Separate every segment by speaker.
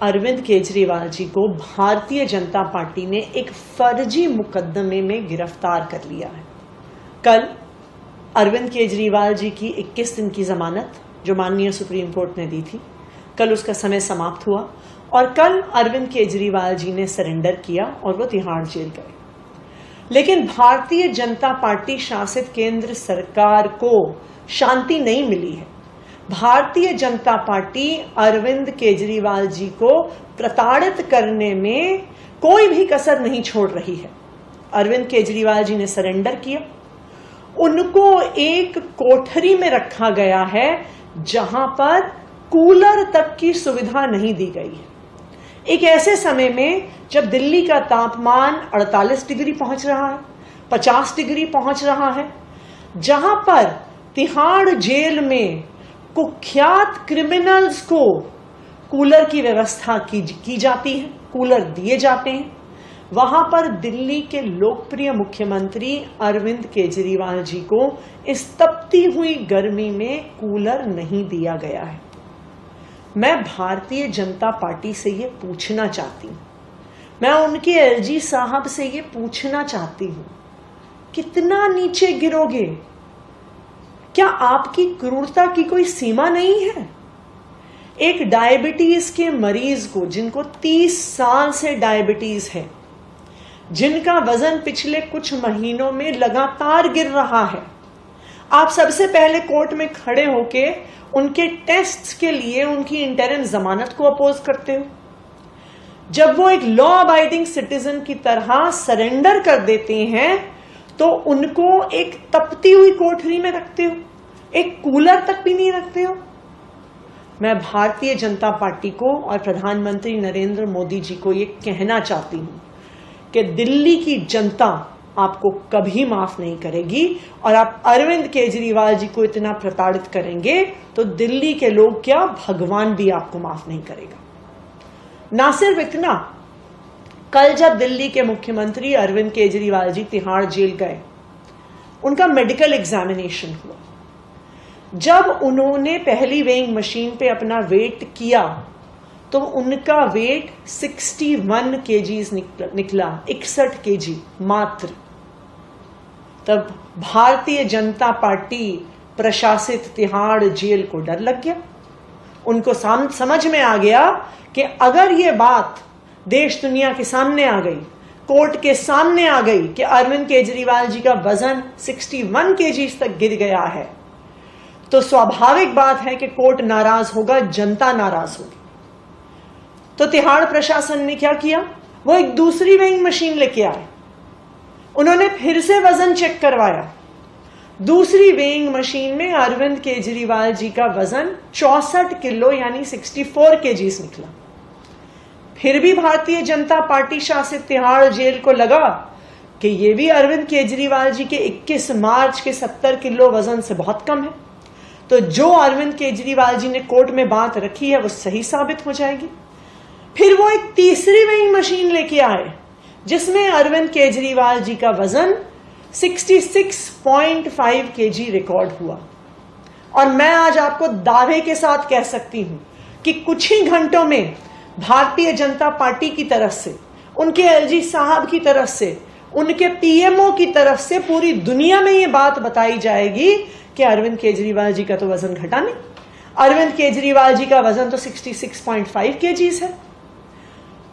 Speaker 1: अरविंद केजरीवाल जी को भारतीय जनता पार्टी ने एक फर्जी मुकदमे में गिरफ्तार कर लिया है। कल अरविंद केजरीवाल जी की 21 दिन की जमानत जो माननीय सुप्रीम कोर्ट ने दी थी, कल उसका समय समाप्त हुआ और कल अरविंद केजरीवाल जी ने सरेंडर किया और वो तिहाड़ जेल गए। लेकिन भारतीय जनता पार्टी शासित केंद्र सरकार को शांति नहीं मिली है। भारतीय जनता पार्टी अरविंद केजरीवाल जी को प्रताड़ित करने में कोई भी कसर नहीं छोड़ रही है। अरविंद केजरीवाल जी ने सरेंडर किया, उनको एक कोठरी में रखा गया है जहां पर कूलर तक की सुविधा नहीं दी गई है। एक ऐसे समय में जब दिल्ली का तापमान 48 डिग्री पहुंच रहा है, 50 डिग्री पहुंच रहा है, जहां पर तिहाड़ जेल में कुख्यात क्रिमिनल्स को कूलर की व्यवस्था की जाती है, कूलर दिए जाते हैं, वहां पर दिल्ली के लोकप्रिय मुख्यमंत्री अरविंद केजरीवाल जी को इस तपती हुई गर्मी में कूलर नहीं दिया गया है। मैं भारतीय जनता पार्टी से ये पूछना चाहती हूं, मैं उनके एलजी साहब से ये पूछना चाहती हूं, कितना नीचे गिरोगे? क्या आपकी क्रूरता की कोई सीमा नहीं है? एक डायबिटीज के मरीज को, जिनको 30 साल से डायबिटीज है, जिनका वजन पिछले कुछ महीनों में लगातार गिर रहा है, आप सबसे पहले कोर्ट में खड़े होके उनके टेस्ट्स के लिए उनकी इंटरिम जमानत को अपोज करते हो। जब वो एक लॉ अबाइडिंग सिटीजन की तरह सरेंडर कर देते हैं तो उनको एक तपती हुई कोठरी में रखते हो, एक कूलर तक भी नहीं रखते हो। मैं भारतीय जनता पार्टी को और प्रधानमंत्री नरेंद्र मोदी जी को ये कहना चाहती हूं कि दिल्ली की जनता आपको कभी माफ नहीं करेगी और आप अरविंद केजरीवाल जी को इतना प्रताड़ित करेंगे तो दिल्ली के लोग क्या, भगवान भी आपको माफ नहीं करेगा। ना सिर्फ इतना, कल जब दिल्ली के मुख्यमंत्री अरविंद केजरीवाल जी तिहाड़ जेल गए, उनका मेडिकल एग्जामिनेशन हुआ। जब उन्होंने पहली वेइंग मशीन पे अपना वेट किया तो उनका वेट 61 केजीज निकला, 61 केजी मात्र। तब भारतीय जनता पार्टी प्रशासित तिहाड़ जेल को डर लग गया। उनको समझ में आ गया कि अगर ये बात देश दुनिया के सामने आ गई, कोर्ट के सामने आ गई कि अरविंद केजरीवाल जी का वजन 61 केजीज तक गिर गया है, तो स्वाभाविक बात है कि कोर्ट नाराज होगा, जनता नाराज होगी। तो तिहाड़ प्रशासन ने क्या किया, वो एक दूसरी वेइंग मशीन लेके आए। उन्होंने फिर से वजन चेक करवाया। दूसरी वेइंग मशीन में अरविंद केजरीवाल जी का वजन 64 किलो यानी 64 केजीज निकला। फिर भी भारतीय जनता पार्टी शासित तिहाड़ जेल को लगा कि ये भी अरविंद केजरीवाल जी के 21 मार्च के 70 किलो वजन से बहुत कम है, तो जो अरविंद केजरीवाल जी ने कोर्ट में बात रखी है वो सही साबित हो जाएगी। फिर वो एक तीसरी वेइंग मशीन लेके आए जिसमें अरविंद केजरीवाल जी का वजन 66.5 केजी रिकॉर्ड हुआ। और मैं आज आपको दावे के साथ कह सकती हूं कि कुछ ही घंटों में भारतीय जनता पार्टी की तरफ से, उनके एलजी साहब की तरफ से, उनके पीएमओ की तरफ से पूरी दुनिया में ये बात बताई जाएगी कि अरविंद केजरीवाल जी का तो वजन घटा नहीं, अरविंद केजरीवाल जी का वजन तो 66.5 केजीज है।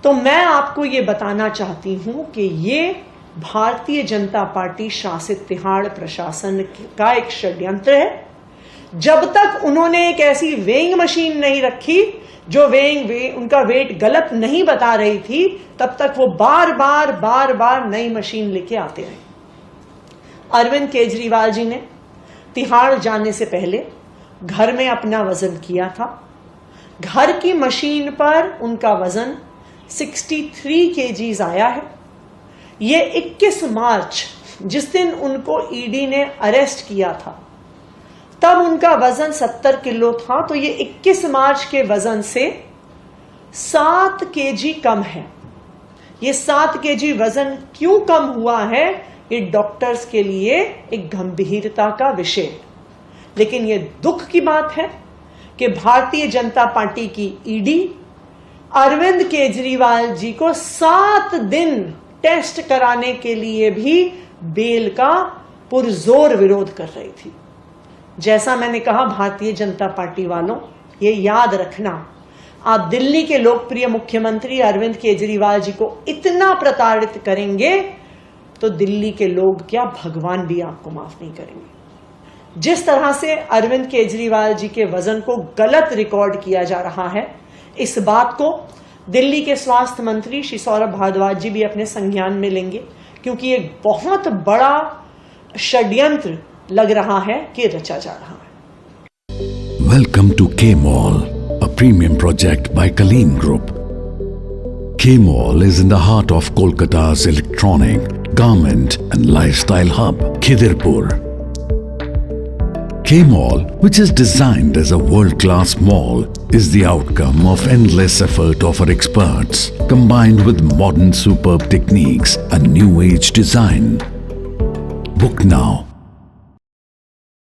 Speaker 1: तो मैं आपको ये बताना चाहती हूं कि ये भारतीय जनता पार्टी शासित तिहाड़ प्रशासन का एक षड्यंत्र है। जब तक उन्होंने एक ऐसी वेइंग मशीन नहीं रखी जो उनका वेट गलत नहीं बता रही थी, तब तक वो बार बार नई मशीन लेके आते रहे। अरविंद केजरीवाल जी ने तिहाड़ जाने से पहले घर में अपना वजन किया था। घर की मशीन पर उनका वजन 63 केजीज आया है। ये 21 मार्च, जिस दिन उनको ईडी ने अरेस्ट किया था, तब उनका वजन 70 किलो था, तो ये 21 मार्च के वजन से 7 केजी कम है। ये 7 केजी वजन क्यों कम हुआ है, ये डॉक्टर्स के लिए एक गंभीरता का विषय। लेकिन ये दुख की बात है कि भारतीय जनता पार्टी की ईडी अरविंद केजरीवाल जी को 7 दिन टेस्ट कराने के लिए भी बेल का पुरजोर विरोध कर रही थी। जैसा मैंने कहा, भारतीय जनता पार्टी वालों, ये याद रखना, आप दिल्ली के लोकप्रिय मुख्यमंत्री अरविंद केजरीवाल जी को इतना प्रताड़ित करेंगे तो दिल्ली के लोग क्या, भगवान भी आपको माफ नहीं करेंगे। जिस तरह से अरविंद केजरीवाल जी के वजन को गलत रिकॉर्ड किया जा रहा है, इस बात को दिल्ली के स्वास्थ्य मंत्री श्री सौरभ भारद्वाज जी भी अपने संज्ञान में लेंगे, क्योंकि एक बहुत बड़ा षड्यंत्र लग रहा है कि रचा जा रहा है।
Speaker 2: Welcome to K-Mall, a premium project by Kaleen Group. K-Mall is in the heart of Kolkata's electronic, garment and lifestyle hub, Khidirpur. K-Mall, which is designed as a world-class mall, is the outcome of endless effort of our experts, combined with modern superb techniques and new age design. Book now